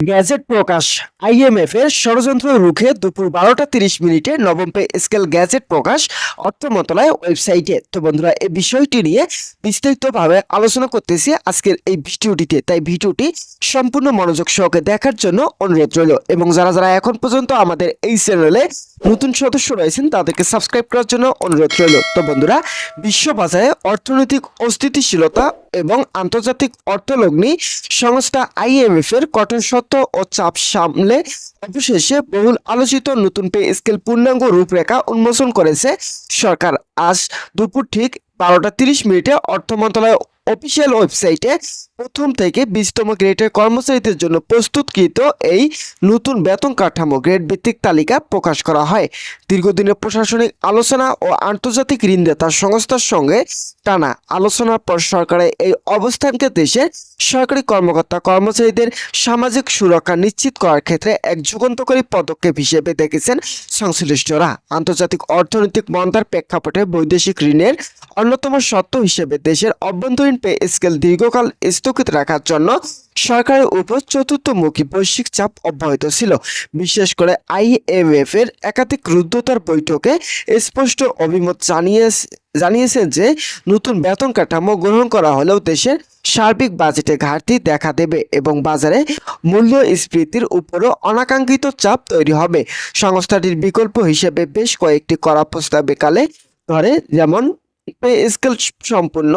Gadget প্রকাশ। IMF এর ষড়যন্ত্র রুখে দুপুর 12টা 30 মিনিটে নবম পে স্কেল গ্যাজেট প্রকাশ অর্থ মন্ত্রণালয় ওয়েবসাইটে। তো বন্ধুরা, এই বিষয়টি নিয়ে বিস্তারিতভাবে আলোচনা করতেছি আজকের এই ভিডিওটিতে, তাই ভিডিওটি সম্পূর্ণ মনোযোগ সহকারে দেখার জন্য অনুরোধ রইল। এবং যারা যারা এখন পর্যন্ত আমাদের এই চ্যানেলে নতুন সদস্য রয়েছেন তাদেরকে সাবস্ক্রাইব করার জন্য অনুরোধ রইল। তো বন্ধুরা, বিশ্ববাজারে অর্থনৈতিক অস্থিতিশীলতা এবং আন্তর্জাতিক অর্থলগ্নি সংস্থা আইএমএফ এর কঠোর সত্য ও চাপ সামলে অবশেষে বহুল আলোচিত নতুন পে স্কেল পূর্ণাঙ্গ রূপরেখা উন্মোচন করেছে সরকার। আজ দুপুর ঠিক 12টা 30 মিনিটে অর্থ মন্ত্রণালয় অফিসিয়াল ওয়েবসাইটে প্রথম থেকে 20তম গ্রেডের কর্মচারীদের জন্য প্রস্তুতকৃত এই নতুন বেতন কাঠামো গ্রেড ভিত্তিক তালিকা প্রকাশ করা হয়। দীর্ঘদিনের প্রশাসনিক আলোচনা ও আন্তর্জাতিক ঋণদাতা সংস্থার সঙ্গে টানা আলোচনার পর সরকারের এই অবস্থানকে দেশের সরকারি কর্মকর্তা কর্মচারীদের সামাজিক সুরক্ষা নিশ্চিত করার ক্ষেত্রে এক যুগান্তকারী পদক্ষেপ হিসেবে দেখেছেন সংশ্লিষ্টরা। আন্তর্জাতিক অর্থনৈতিক মন্দার প্রেক্ষাপটে বৈদেশিক ঋণের অন্যতম শর্ত হিসেবে দেশের অভ্যন্তরীণ পে স্কেল দীর্ঘকাল স্থগিত রাখার জন্য সরকারের উপর চতুর্থমুখী বৈশ্বিক চাপ অব্যাহত ছিল। বিশেষ করে আইএমএফ এর একাধিক রুদ্ধতার বৈঠকে স্পষ্ট অভিমত জানিয়েছেন যে নতুন বেতন কাঠামো গ্রহণ করা হলেও দেশের সার্বিক বাজেটে ঘাটতি দেখা দেবে এবং বাজারে মূল্যস্ফীতির উপরও অনাকাঙ্ক্ষিত চাপ তৈরি হবে। সংস্থাটির বিকল্প হিসেবে বেশ কয়েকটি করা প্রস্তাবে কালে ধরে, যেমন পে স্কেল সম্পূর্ণ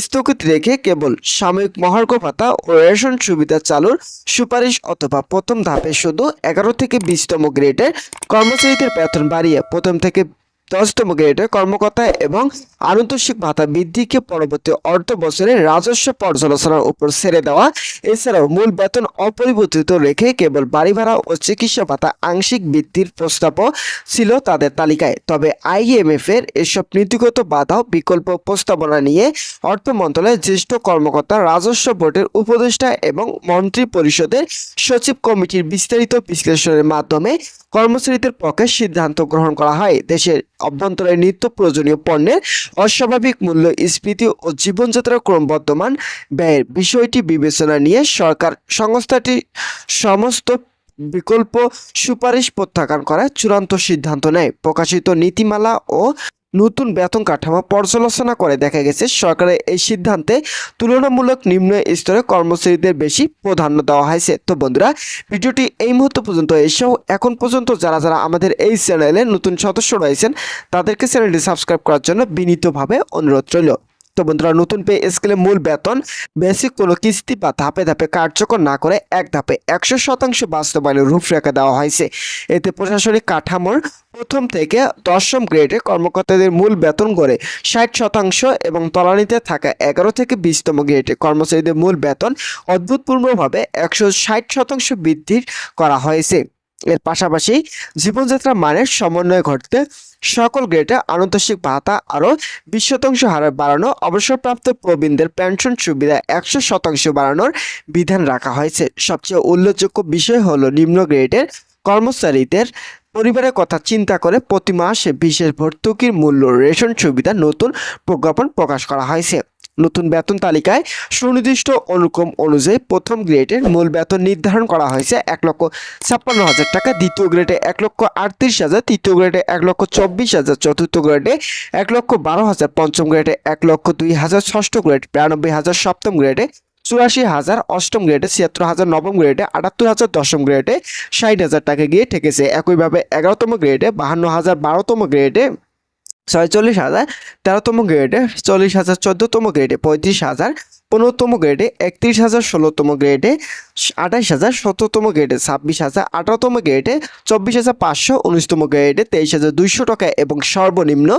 স্থগিত রেখে কেবল সাময়িক মহার্ঘ ভাতা ও রেশন সুবিধা চালুর সুপারিশ, অথবা প্রথম ধাপে শুধু 11 থেকে 20তম গ্রেডের কর্মচারীদের বেতন বাড়িয়ে প্রথম থেকে 10তম গ্রেডের কর্মকর্তা এবং আনুতোষিক ভাতা বৃদ্ধিকে পরবর্তী অর্থ বছরের রাজস্ব পর্যালোচনার উপর ছেড়ে দেওয়া। এছাড়াও মূল বেতন অপরিবর্তিত রেখে কেবল বাড়ি ভাড়া ও চিকিৎসা ভাতা আংশিক বৃদ্ধির প্রস্তাবও ছিল তাদের তালিকায়। তবে আইএমএফ এর এসব নীতিগত বাধা বিকল্প প্রস্তাবনা নিয়ে অর্থ মন্ত্রণালয়ের জ্যেষ্ঠ কর্মকর্তা, রাজস্ব বোর্ডের উপদেষ্টা এবং মন্ত্রী পরিষদের সচিব কমিটির বিস্তারিত বিশ্লেষণের মাধ্যমে কর্মচারীদের পক্ষে সিদ্ধান্ত গ্রহণ করা হয়। দেশের অভ্যন্তরে নিত্য প্রয়োজনীয় পণ্যের অস্বাভাবিক মূল্যস্ফীতি ও জীবনযাত্রার ক্রমবর্ধমান ব্যয়ের বিষয়টি বিবেচনা নিয়ে সরকার সংস্থাটি সমস্ত বিকল্প সুপারিশ প্রত্যাখ্যান করার চূড়ান্ত সিদ্ধান্ত নেয়। প্রকাশিত নীতিমালা ও নতুন বেতন কাঠামো পর্যালোচনা করে দেখা গেছে সরকারের এই সিদ্ধান্তে তুলনামূলক নিম্ন স্তরের কর্মচারীদের বেশি প্রাধান্য দেওয়া হয়েছে। তো বন্ধুরা, ভিডিওটি এই মুহূর্ত পর্যন্ত এসেও এখন পর্যন্ত যারা যারা আমাদের এই চ্যানেলে নতুন সদস্য রয়েছেন তাদেরকে চ্যানেলটি সাবস্ক্রাইব করার জন্য বিনীতভাবে অনুরোধ রইল। তো বন্ধুরা, নতুন পে স্কেলে মূল বেতন বেসিক কোনো কিস্তি বা ধাপে ধাপে কার্যকর না করে এক ধাপে 100% বাস্তবায়নের রূপরেখা দেওয়া হয়েছে। এতে প্রশাসনিক কাঠামোর প্রথম থেকে 10ম গ্রেডে কর্মকর্তাদের মূল বেতন গড়ে 60% এবং তলানিতে থাকা 11 থেকে 20তম গ্রেডে কর্মচারীদের মূল বেতন অভূতপূর্বভাবে 160% বৃদ্ধি করা হয়েছে। এর পাশাপাশি জীবনযাত্রার মানের সমন্বয় ঘটতে সকল গ্রেডে আনুতোষিক ভাতা আরও 20% হারে বাড়ানো, অবসরপ্রাপ্ত প্রবীণদের পেনশন সুবিধা 100% বাড়ানোর বিধান রাখা হয়েছে। সবচেয়ে উল্লেখযোগ্য বিষয় হলো নিম্ন গ্রেডের কর্মচারীদের পরিবারের কথা চিন্তা করে প্রতি মাসে বিশেষ ভর্তুকির মূল্য রেশন সুবিধা নতুন প্রজ্ঞাপন প্রকাশ করা হয়েছে। নতুন বেতন তালিকায় সুনির্দিষ্ট অনুক্রম অনুযায়ী প্রথম গ্রেডের মূল বেতন নির্ধারণ করা হয়েছে 1,56,000 টাকা, দ্বিতীয় গ্রেডে 1,38,000, তৃতীয় গ্রেডে 1,24,000, চতুর্থ গ্রেডে 1,12,000, পঞ্চম গ্রেডে 1,02,000, ষষ্ঠ গ্রেড 92,000, সপ্তম গ্রেডে 84,000, অষ্টম গ্রেডে 76,000, নবম গ্রেডে 78,000, দশম গ্রেডে 60,000 টাকা গিয়ে ঠেকেছে। একইভাবে 11তম গ্রেডে 52,000, 12তম গ্রেডে 46,000, 13তম গ্রেডে 40,000, 14তম গ্রেডে 35,000, 15তম গ্রেডে 31,000, 16তম গ্রেডে 28,000, 17তম গ্রেডে 26,000, 18তম গ্রেডে 24,500, 19তম গ্রেডে 23,200 টাকা এবং সর্বনিম্ন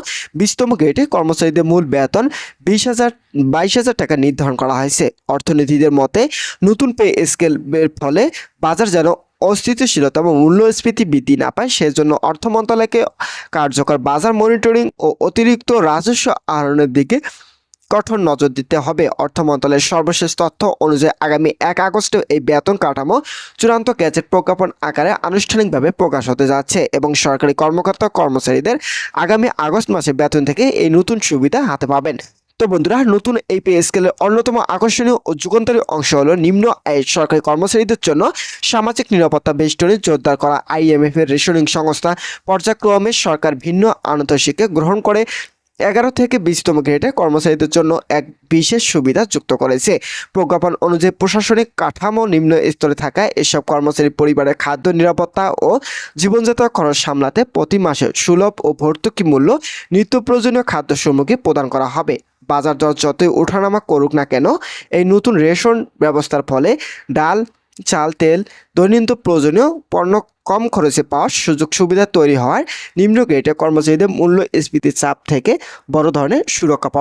20তম গ্রেডে কর্মচারীদের মূল বেতন 22,000 টাকা নির্ধারণ করা হয়েছে। অর্থনীতিদের মতে নতুন পে স্কেলের ফলে বাজার যেন অস্থিতিশীলতা এবং মূল্যস্ফীতি বৃদ্ধি না পায় সেজন্য অর্থ মন্ত্রণালয়কে কার্যকর বাজার মনিটরিং ও অতিরিক্ত রাজস্ব আহরণের দিকে কঠোর নজর দিতে হবে। অর্থ মন্ত্রণালয়ের সর্বশেষ তথ্য অনুযায়ী আগামী 1 আগস্টে এই বেতন কাঠামো চূড়ান্ত গ্যাজেট প্রজ্ঞাপন আকারে আনুষ্ঠানিকভাবে প্রকাশ হতে যাচ্ছে এবং সরকারি কর্মকর্তা কর্মচারীদের আগামী আগস্ট মাসে বেতন থেকে এই নতুন সুবিধা হাতে পাবেন। তো বন্ধুরা, নতুন এই পে স্কেলের অন্যতম আকর্ষণীয় ও যুগান্তরী অংশ হলো নিম্ন আয়ের সরকারি কর্মচারীদের জন্য সামাজিক নিরাপত্তা বেষ্টনী জোরদার করা। IMF এর রেশনিং সংস্থা পর্যায়ক্রমে সরকার ভিন্ন আন্তঃশিকে গ্রহণ করে 11 থেকে 20তম গ্রেডে কর্মচারীদের জন্য এক বিশেষ সুবিধা যুক্ত করেছে। প্রজ্ঞাপন অনুযায়ী প্রশাসনিক কাঠামো নিম্ন স্তরে থাকায় এসব কর্মচারী পরিবারের খাদ্য নিরাপত্তা ও জীবনযাত্রার খরচ সামলাতে প্রতি মাসে সুলভ ও ভর্তুকি মূল্য নিত্য প্রয়োজনীয় খাদ্য সামগ্রী প্রদান করা হবে। বাজার দর যতই ওঠানামা করুক না কেন, এই নতুন রেশন ব্যবস্থার ফলে ডাল, চাল, তেল, দৈনন্দিন প্রয়োজনীয় পণ্য কম খরচে পাওয়ার সুযোগ সুবিধা তৈরি হওয়ার নিম্ন গ্রেডের কর্মচারীদের মূল্যস্ফীতির চাপ থেকে বড় ধরনের সুরক্ষা পাবে।